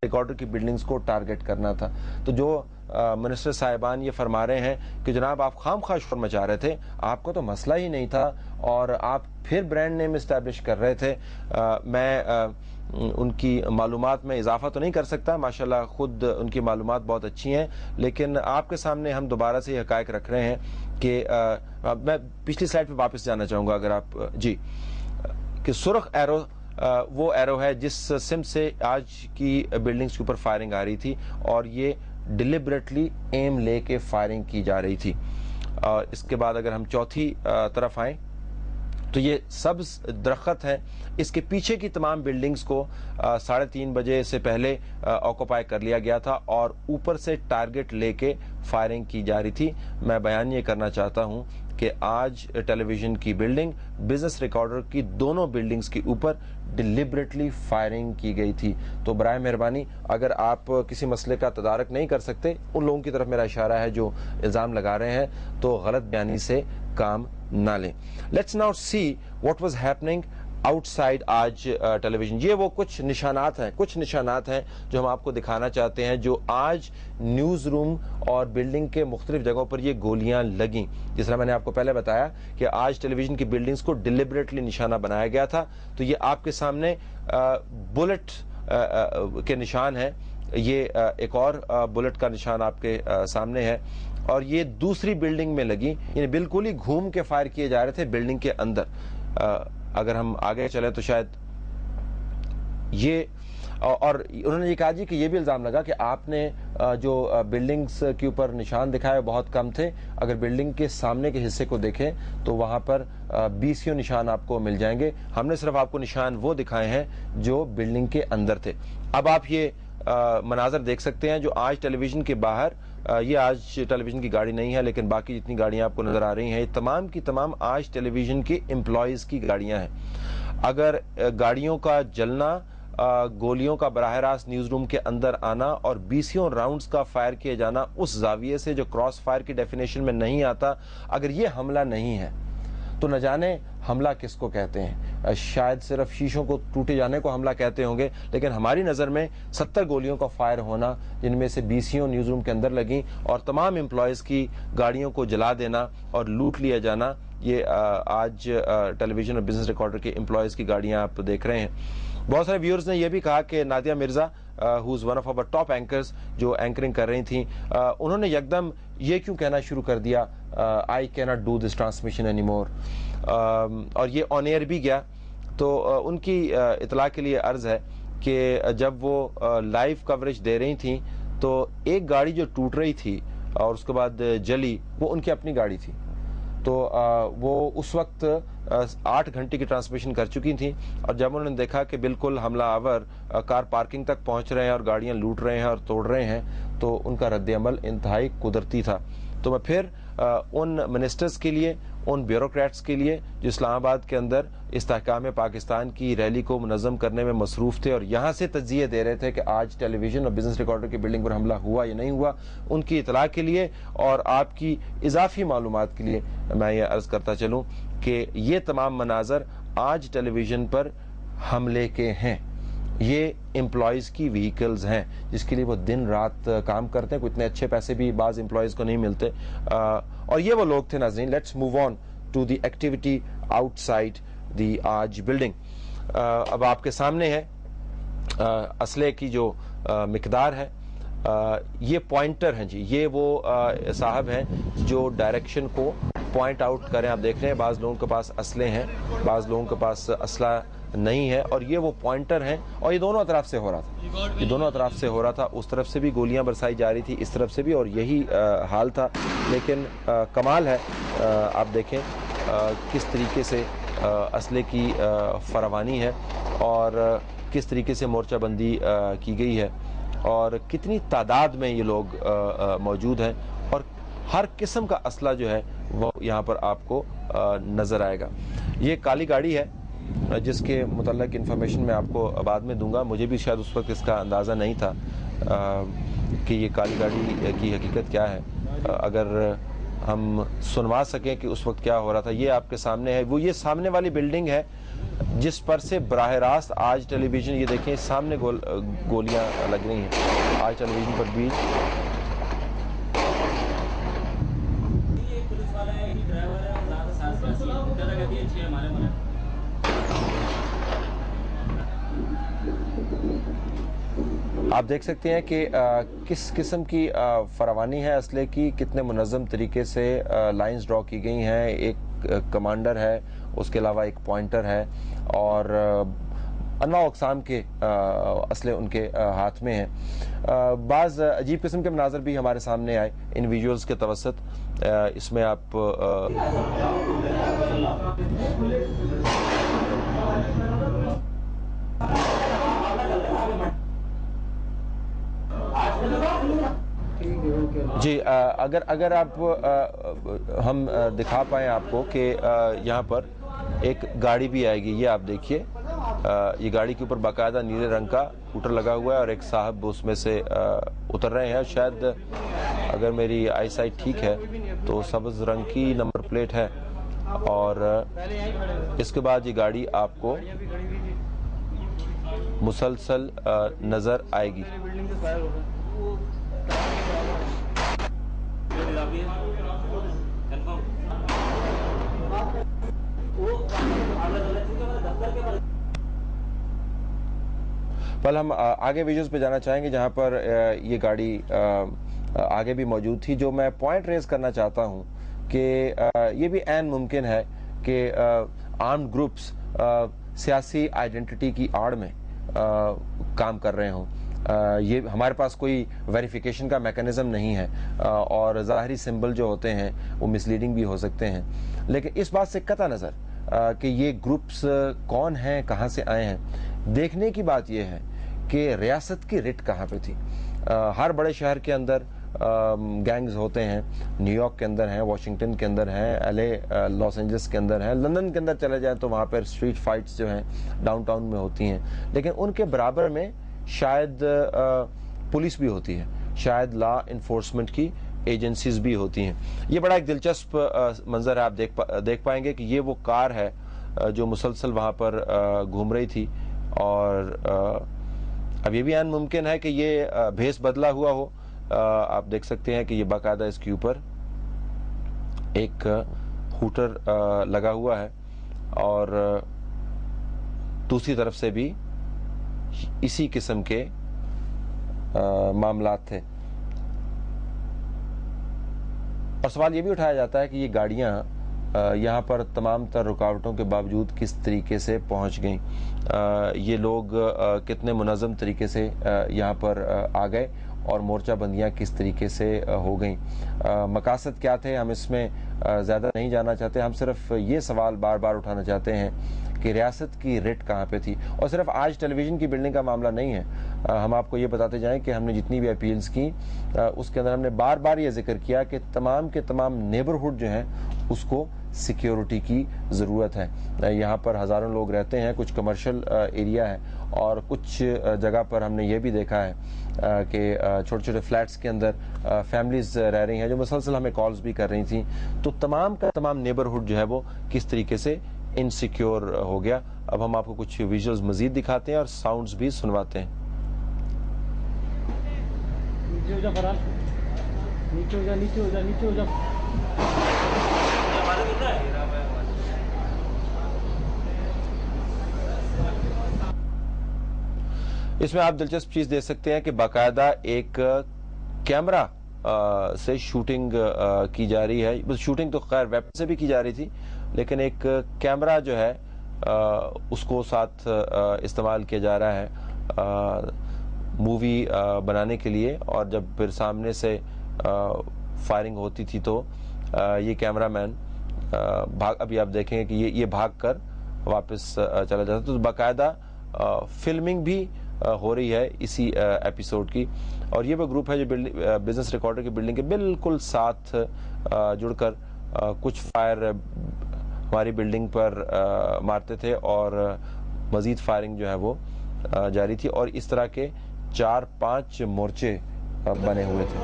Recorder की buildings को target करना था। तो जो मिनिस्टर साहिबान ये फरमा रहे हैं कि जनाब आप खामखा शोर मचा रहे थे, आपको तो मसला ही नहीं था और आप फिर ब्रांड नेम इस्टेब्लिश कर रहे थे। मैं उनकी मालूमात में इजाफा तो नहीं कर सकता, माशाल्लाह खुद उनकी मालूमात बहुत अच्छी हैं, लेकिन आपके सामने हम दोबारा से ये हकायक रख रहे हैं कि मैं पिछली स्लाइड पे वापस जाना चाहूँगा अगर आप जी, कि सुर्ख एरो वो एरो है जिस सिम से आज की बिल्डिंग्स के ऊपर फायरिंग आ रही थी और ये डिलिबरेटली एम लेके फायरिंग की जा रही थी। इसके बाद अगर हम चौथी तरफ आएं तो ये सब्ज दरख्त है, इसके पीछे की तमाम बिल्डिंग्स को 3:30 बजे से पहले ऑक्यूपाई कर लिया गया था और ऊपर से टारगेट लेके फायरिंग की जा रही थी। मैं बयान ये करना चाहता हूं कि आज टेलीविजन की बिल्डिंग, बिजनेस रिकॉर्डर की दोनों बिल्डिंग्स के ऊपर डिलिबरेटली फायरिंग की गई थी। तो बराए मेहरबानी अगर आप किसी मसले का तदारक नहीं कर सकते, उन लोगों की तरफ मेरा इशारा है जो इल्जाम लगा रहे हैं, तो गलत बयानी से काम ना लें। Let's now see what was happening outside आज टेलीविजन। ये वो कुछ निशानात हैं जो हम आपको दिखाना चाहते हैं, जो आज न्यूज रूम और बिल्डिंग के मुख्तलिफ जगहों पर ये गोलियां लगी। जिस तरह मैंने आपको पहले बताया कि आज टेलीविजन की बिल्डिंग्स को डिलिबरेटली निशाना बनाया गया था, तो ये आपके सामने बुलेट के निशान है। ये एक और बुलेट का निशान आपके सामने है और ये दूसरी बिल्डिंग में लगी, यानी बिल्कुल ही घूम के फायर किए जा रहे थे बिल्डिंग के अंदर। अगर हम आगे चले तो शायद ये, और उन्होंने ये कहा जी कि ये भी इल्जाम लगा कि आपने जो बिल्डिंग्स के ऊपर निशान दिखाए बहुत कम थे। अगर बिल्डिंग के सामने के हिस्से को देखें तो वहां पर 20 निशान आपको मिल जाएंगे। हमने सिर्फ आपको निशान वो दिखाए हैं जो बिल्डिंग के अंदर थे। अब आप ये मनाजर देख सकते हैं जो आज टेलीविजन के बाहर, ये आज टेलीविजन की गाड़ी नहीं है लेकिन बाकी जितनी गाड़ियां आपको नजर आ रही हैं, ये तमाम की तमाम आज टेलीविजन के एम्प्लॉयज की गाड़ियां हैं। अगर गाड़ियों का जलना, गोलियों का बराह रास्त न्यूज रूम के अंदर आना और 20 राउंड्स का फायर किए जाना उस जाविये से जो क्रॉस फायर की डेफिनेशन में नहीं आता, अगर ये हमला नहीं है तो न जाने हमला किसको कहते हैं। शायद सिर्फ शीशों को टूटे जाने को हमला कहते होंगे, लेकिन हमारी नजर में 70 गोलियों का फायर होना, जिनमें से 20 न्यूज रूम के अंदर लगी, और तमाम एम्प्लॉयज की गाड़ियों को जला देना और लूट लिया जाना, ये आज टेलीविजन और बिजनेस रिकॉर्डर के एम्प्लॉयज की गाड़ियां आप देख रहे हैं। बहुत सारे व्यूअर्स ने यह भी कहा कि Nadia Mirza who is one of our top anchors, जो एंकरिंग कर रही थी, उन्होंने यकदम ये क्यों कहना शुरू कर दिया, I can not do this transmission any more, और ये ऑन एयर भी गया। तो उनकी इतला के लिए अर्ज है कि जब वो लाइव कवरेज दे रही थी तो एक गाड़ी जो टूट रही थी और उसके बाद जली, वो उनकी अपनी गाड़ी थी। तो वो उस वक्त 8 घंटे की ट्रांसमिशन कर चुकी थी, और जब उन्होंने देखा कि बिल्कुल हमलावर कार पार्किंग तक पहुंच रहे हैं और गाड़ियां लूट रहे हैं और तोड़ रहे हैं, तो उनका रद्द-ए-अमल इंतहाई कुदरती था। तो मैं फिर उन मिनिस्टर्स के लिए, उन ब्यूरोक्रेट्स के लिए जो इस्लामाबाद के अंदर इस्तेहकाम पाकिस्तान की रैली को मुनज़्ज़म करने में मसरूफ थे और यहाँ से तज्ज़िये दे रहे थे कि आज टेलीविजन और बिजनेस रिकॉर्डर की बिल्डिंग पर हमला हुआ या नहीं हुआ, उनकी इतला के लिए और आपकी इजाफी मालूमात के लिए मैं ये अर्ज करता चलूँ कि ये तमाम मनाजर आज टेलीविजन पर हमले के हैं। ये एम्प्लॉयज की व्हीकल्स हैं जिसके लिए वो दिन रात काम करते हैं। कोई इतने अच्छे पैसे भी बाज एम्प्लॉयज को नहीं मिलते, और ये वो लोग थे। नाज़रीन, let's move on to the activity outside the आज बिल्डिंग। अब आपके सामने है असले की जो मिकदार है, ये पॉइंटर हैं जी, ये वो साहब हैं जो डायरेक्शन को पॉइंट आउट करें। आप देख रहे हैं बाज़ लोगों के पास असले हैं, बाज़ लोगों के पास असला नहीं है, और ये वो पॉइंटर हैं, और ये दोनों तरफ से हो रहा था, ये दोनों तरफ से हो रहा था। उस तरफ से भी गोलियां बरसाई जा रही थी, इस तरफ से भी, और यही हाल था। लेकिन कमाल है, आप देखें किस तरीके से असले की फरावानी है और किस तरीके से मोर्चाबंदी की गई है और कितनी तादाद में ये लोग मौजूद हैं, और हर किस्म का असला जो है वो यहाँ पर आपको नज़र आएगा। ये काली गाड़ी है जिसके मुतल्लिक इन्फॉर्मेशन मैं आपको बाद में दूंगा। मुझे भी शायद उस वक्त इसका अंदाज़ा नहीं था कि ये काली गाड़ी की हकीकत क्या है। अगर हम सुनवा सकें कि उस वक्त क्या हो रहा था। ये आपके सामने है, वो ये सामने वाली बिल्डिंग है جس پر سے براہ راست آج ٹیلی ویژن، یہ دیکھیں سامنے گولیاں لگ رہی ہیں آج ٹیلی ویژن پر بھی. آپ دیکھ سکتے ہیں کہ کس قسم کی فراوانی ہے اسلحے کی، کتنے منظم طریقے سے لائنز ڈرا کی گئی ہیں. ایک کمانڈر ہے، اس کے علاوہ ایک پوائنٹر ہے، اور انواع اقسام کے اسلحے ان کے ہاتھ میں ہیں. بعض عجیب قسم کے مناظر بھی ہمارے سامنے آئے ان ویڈیوز کے توسط. اس میں آپ جی اگر آپ ہم دکھا پائیں آپ کو کہ یہاں پر ایک گاڑی بھی آئے گی. یہ آپ دیکھیے، یہ گاڑی کے اوپر باقاعدہ نیلے رنگ کا ہوٹر لگا ہوا ہے اور ایک صاحب اس میں سے اتر رہے ہیں. شاید اگر میری آئی سائٹ ٹھیک ہے تو سبز رنگ کی نمبر پلیٹ ہے، اور اس کے بعد یہ گاڑی آپ کو مسلسل نظر آئے گی. پل ہم آگے ویڈیوز پہ جانا چاہیں گے جہاں پر یہ گاڑی آگے بھی موجود تھی. جو میں پوائنٹ ریز کرنا چاہتا ہوں کہ یہ بھی عین ممکن ہے کہ آرمڈ گروپس سیاسی آئیڈینٹی کی آڑ میں کام کر رہے ہوں. یہ ہمارے پاس کوئی ویریفیکیشن کا میکانزم نہیں ہے، اور ظاہری سمبل جو ہوتے ہیں وہ مسلیڈنگ بھی ہو سکتے ہیں. لیکن اس بات سے قطع نظر کہ یہ گروپس کون ہیں، کہاں سے آئے ہیں، دیکھنے کی بات یہ ہے کہ ریاست کی رٹ کہاں پہ تھی. ہر بڑے شہر کے اندر گینگز ہوتے ہیں. نیو یارک کے اندر ہیں، واشنگٹن کے اندر ہیں، لاس اینجلس کے اندر ہیں، لندن کے اندر چلے جائیں تو وہاں پر اسٹریٹ فائٹس جو ہیں ڈاؤن ٹاؤن میں ہوتی ہیں. لیکن ان کے برابر میں شاید پولیس بھی ہوتی ہے، شاید لا انفورسمنٹ کی ایجنسیز بھی ہوتی ہیں. یہ بڑا ایک دلچسپ منظر ہے. آپ دیکھ پائیں گے کہ یہ وہ کار ہے جو مسلسل وہاں پر گھوم رہی تھی، اور اب یہ بھی عین ممکن ہے کہ یہ بھیس بدلا ہوا ہو. آپ دیکھ سکتے ہیں کہ یہ باقاعدہ اس کے اوپر ایک ہوٹر لگا ہوا ہے، اور دوسری طرف سے بھی اسی قسم کے معاملات تھے. اور سوال یہ بھی اٹھایا جاتا ہے کہ یہ گاڑیاں یہاں پر تمام تر رکاوٹوں کے باوجود کس طریقے سے پہنچ گئیں، یہ لوگ کتنے منظم طریقے سے یہاں پر آ گئے، اور مورچہ بندیاں کس طریقے سے ہو گئیں. مقاصد کیا تھے، ہم اس میں زیادہ نہیں جانا چاہتے. ہم صرف یہ سوال بار بار اٹھانا چاہتے ہیں کہ ریاست کی رٹ کہاں پہ تھی. اور صرف آج ٹیلی ویژن کی بلڈنگ کا معاملہ نہیں ہے. ہم آپ کو یہ بتاتے جائیں کہ ہم نے جتنی بھی اپیلز کی اس کے اندر ہم نے بار بار یہ ذکر کیا کہ تمام کے تمام نیبرہڈ جو ہیں اس کو سیکیورٹی کی ضرورت ہے. یہاں پر ہزاروں لوگ رہتے ہیں، کچھ کمرشل ایریا ہے، اور کچھ جگہ پر ہم نے یہ بھی دیکھا ہے کہ چھوٹے چھوٹے فلیٹس کے اندر فیملیز رہ رہی ہیں جو مسلسل ہمیں کالز بھی کر رہی تھیں. تو تمام کا تمام نیبرہڈ جو ہے وہ کس طریقے سے انسیکیور ہو گیا. اب ہم آپ کو کچھ ویژولز مزید دکھاتے ہیں اور ساؤنڈز بھی سنواتے ہیں. اس میں آپ دلچسپ چیز دیکھ سکتے ہیں کہ باقاعدہ ایک کیمرہ سے شوٹنگ کی جا رہی ہے. شوٹنگ تو خیر ویب سے بھی کی جا رہی تھی، لیکن ایک کیمرہ جو ہے اس کو ساتھ استعمال کیا جا رہا ہے مووی بنانے کے لیے. اور جب پھر سامنے سے فائرنگ ہوتی تھی تو یہ کیمرہ مین ابھی آپ دیکھیں گے کہ یہ بھاگ کر واپس چلا جاتا. تو باقاعدہ فلمنگ بھی ہو رہی ہے اسی ایپیسوڈ کی. اور یہ وہ گروپ ہے جو بزنس ریکارڈر کی بلڈنگ کے بالکل ساتھ جڑ کر کچھ فائر ہماری بلڈنگ پر مارتے تھے، اور مزید فائرنگ جو ہے وہ جاری تھی. اور اس طرح کے 4-5 مورچے بنے ہوئے تھے.